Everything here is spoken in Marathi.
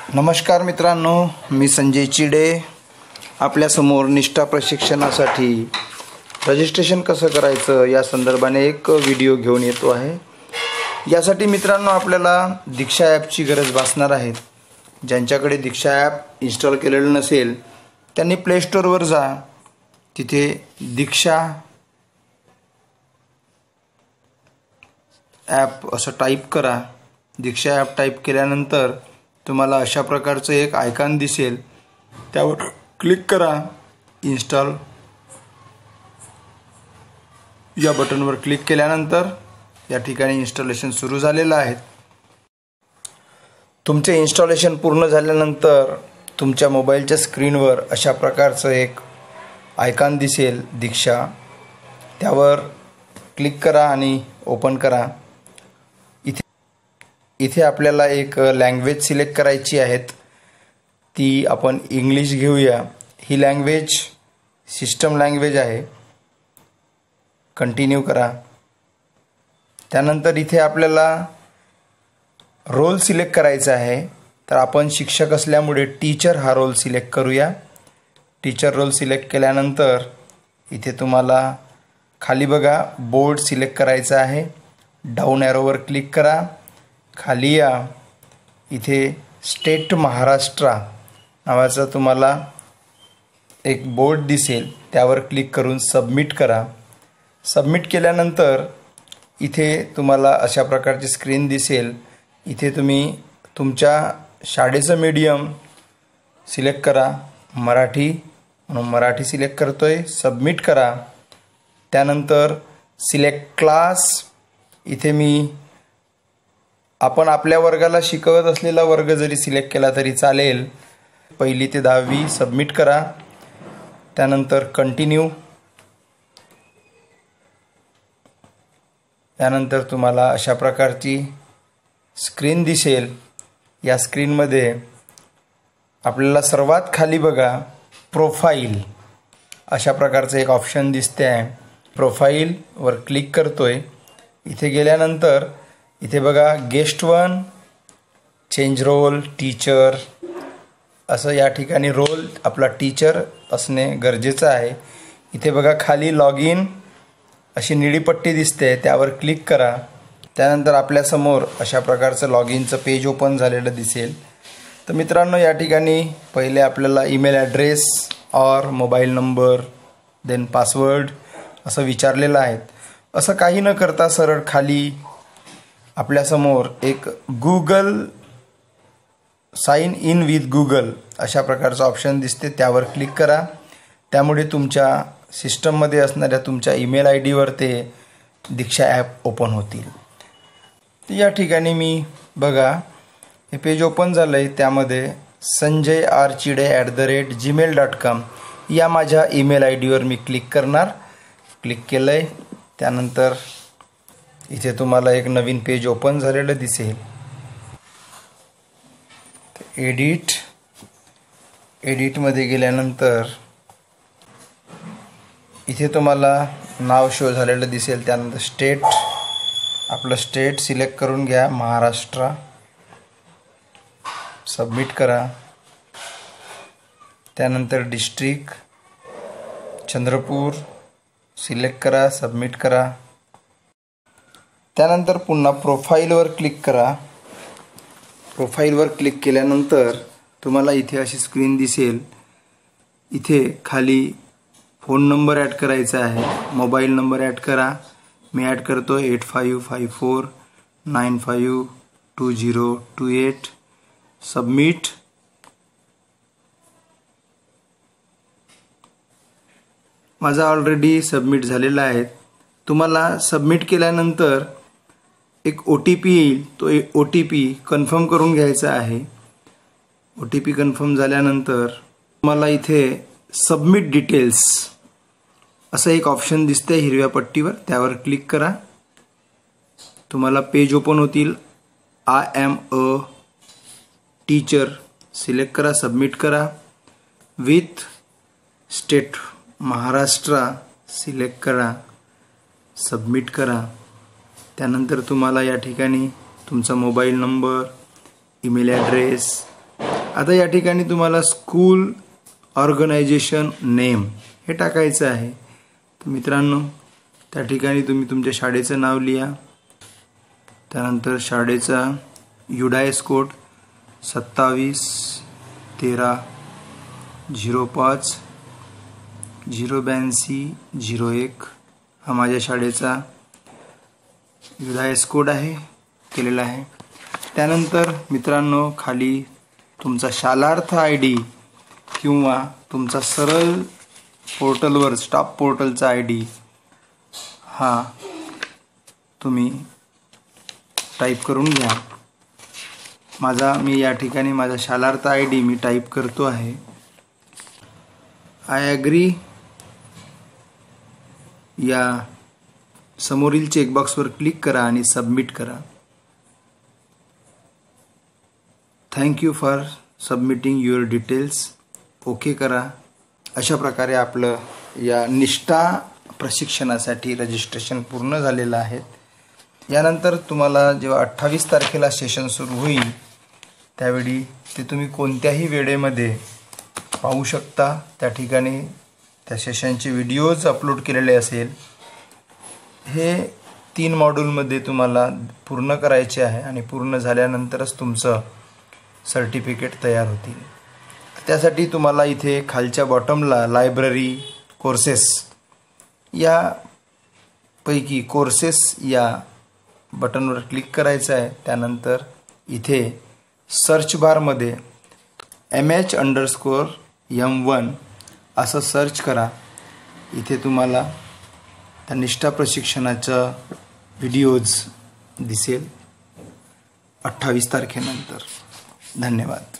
नमस्कार मित्रांनो, मी संजय चिडे आपल्यासमोर निष्ठा प्रशिक्षणासाठी रजिस्ट्रेशन कसं करायचं या संदर्भाने एक व्हिडिओ घेऊन येतो आहे। यासाठी मित्रांनो आपल्याला दीक्षा ॲपची गरज भासणार आहे। ज्यांच्याकडे दीक्षा ॲप इन्स्टॉल केलेलं नसेल त्यांनी प्ले स्टोअरवर जा, तिथे दीक्षा ॲप असं टाईप करा। दीक्षा ॲप टाईप केल्यानंतर तुम्हाला अशा प्रकारचं एक आयकॉन दिसेल, त्यावर क्लिक करा। इन्स्टॉल या बटनवर क्लिक केल्यानंतर या ठिकाणी इन्स्टॉलेशन सुरू झालेलं आहे। तुमचे इन्स्टॉलेशन पूर्ण झाल्यानंतर तुमच्या मोबाईलच्या स्क्रीनवर अशा प्रकारचं एक आयकॉन दिसेल दीक्षा, त्यावर क्लिक करा आणि ओपन करा। इथे आपल्याला एक लँग्वेज सिलेक्ट करायची आहे, ती आपण इंग्लिश घेऊया। ही लँग्वेज सिस्टम लँग्वेज आहे। कंटिन्यू करा। त्यानंतर इथे आपल्याला रोल सिलेक्ट करायचा आहे, तर आपण शिक्षक असल्यामुळे टीचर हा रोल सिलेक्ट करूया। टीचर रोल सिलेक्ट केल्यानंतर इथे तुम्हाला खाली बघा बोर्ड सिलेक्ट करायचा आहे। डाऊन ॲरोवर क्लिक करा, खाली या। इथे स्टेट महाराष्ट्र नावाचा तुम्हाला एक बोर्ड दिसेल, त्यावर क्लिक करून सबमिट करा। सबमिट केल्यानंतर इथे तुम्हाला अशा प्रकारची स्क्रीन दिसेल। इथे तुम्ही तुमच्या शाळेचं मीडियम सिलेक्ट करा, मराठी म्हणून मराठी सिलेक्ट करतोय, सबमिट करा। त्यानंतर सिलेक्ट क्लास, इथे मी आपण आपल्या वर्गाला शिकवत असलेला वर्ग जरी सिलेक्ट केला तरी चालेल। 1ली ते 10वी सबमिट करा। त्यानंतर कंटिन्यू। त्यानंतर तुम्हाला अशा प्रकारची स्क्रीन दिसेल। या स्क्रीनमध्ये आपल्याला सर्वात खाली बघा प्रोफाईल अशा प्रकारचं एक ऑप्शन दिसते आहे। प्रोफाईलवर क्लिक करतोय। इथे गेल्यानंतर इथे बघा guest one, change role, teacher असं या ठिकाणी रोल आपला टीचर असणे गरजेचं आहे। इथे बघा खाली लॉग इन अशी निळी पट्टी दिसते, त्यावर क्लिक करा। त्यानंतर आपल्यासमोर अशा प्रकारचं लॉग इनचं पेज ओपन झालेलं दिसेल। तर मित्रांनो या ठिकाणी पहिले आपल्याला ईमेल ॲड्रेस और मोबाईल नंबर देन पासवर्ड असं विचारलेलं आहे। असं काही न करता सरळ खाली आपल्यासमोर एक Google sign in with Google अशा प्रकारचं ऑप्शन दिसते, त्यावर क्लिक करा। त्यामुळे तुमच्या सिस्टममध्ये असणाऱ्या तुमच्या ईमेल आय डीवर ते दीक्षा ॲप ओपन होतील। तर या ठिकाणी मी बघा हे पेज ओपन झालं आहे, त्यामध्ये sanjayrchide@gmail.com या माझ्या ईमेल आय डीवर मी क्लिक करणार। क्लिक केलं आहे, त्यानंतर इथे तुम्हाला एक नवीन पेज ओपन झालेलं दिसेल। एडिटमध्ये गेल्यानंतर इथे तुम्हाला नाव शो झालेलं दिसेल। त्यानंतर स्टेट, आपलं स्टेट सिलेक्ट करून घ्या, महाराष्ट्र, सबमिट करा। त्यानंतर डिस्ट्रिक्ट चंद्रपूर सिलेक्ट करा, सबमिट करा। त्यानंतर पुन्हा प्रोफाईलवर क्लिक करा। प्रोफाईलवर क्लिक केल्यानंतर तुम्हाला इथे अशी स्क्रीन दिसेल। इथे खाली फोन नंबर ॲड करायचा आहे, मोबाईल नंबर ॲड करा। मी ॲड करतो 8554952028, सबमिट। माझा ऑलरेडी सबमिट झालेला आहे। तुम्हाला सबमिट केल्यानंतर एक OTP येईल, तो OTP कन्फर्म करून घ्यायचा आहे। OTP कन्फर्म झाल्यानंतर तुम्हाला इथे सबमिट डिटेल्स असं एक ऑप्शन दिसते हिरव्या पट्टीवर, त्यावर क्लिक करा। तुम्हाला पेज ओपन होतील। I am a teacher select करा, सबमिट करा। विथ स्टेट महाराष्ट्र सिलेक्ट करा, सबमिट करा। त्यानंतर तुम्हाला या ठिकाणी तुमचा मोबाईल नंबर, ईमेल ॲड्रेस आता या ठिकाणी तुम्हाला स्कूल ऑर्गनायझेशन नेम हे टाकायचं आहे. तर मित्रांनो, त्या ठिकाणी तुम्ही तुमच्या शाळेचं नाव लिहा. त्यानंतर शाळेचा UDIS कोड 271305-08201 हा माझ्या शाळेचा UDIS कोड आहे, केलेला आहे. त्यानंतर मित्रांनो, खाली तुमचा शालार्थ ID किंवा तुमचा सरळ पोर्टलवर स्टाफ पोर्टलचा ID हा तुम्ही टाईप करून घ्या. मी या ठिकाणी माझा शालार्थ ID मी टाईप करतो आहे. आय ॲग्री या समोरील चेकबॉक्सवर क्लिक करा आणि सबमिट करा. Thank you for submitting your details. Okay करा. अशा प्रकारे आपलं या निष्ठा प्रशिक्षणासाठी रजिस्ट्रेशन पूर्ण झालेलं आहे. यानंतर तुम्हाला जेव्हा 28 तारखेला सेशन सुरू होईल त्यावेळी ते तुम्ही कोणत्याही वेळेमध्ये पाहू शकता. त्या ठिकाणी त्या सेशनचे व्हिडिओज अपलोड केलेले असेल. हे 3 मॉड्यूलमध्ये तुम्हाला पूर्ण करायचे आहे आणि पूर्ण झाल्यानंतरच तुमचं सर्टिफिकेट तयार होतील. त्यासाठी तुम्हाला इथे खालच्या बॉटमला लायब्ररी कोर्सेस यापैकी कोर्सेस या बटनवर क्लिक करायचं आहे. त्यानंतर इथे सर्च बारमध्ये MH_M1 असं सर्च करा. इथे तुम्हाला त्या निष्ठा प्रशिक्षणाचा व्हिडिओज दिसेल 28 तारखेनंतर. धन्यवाद.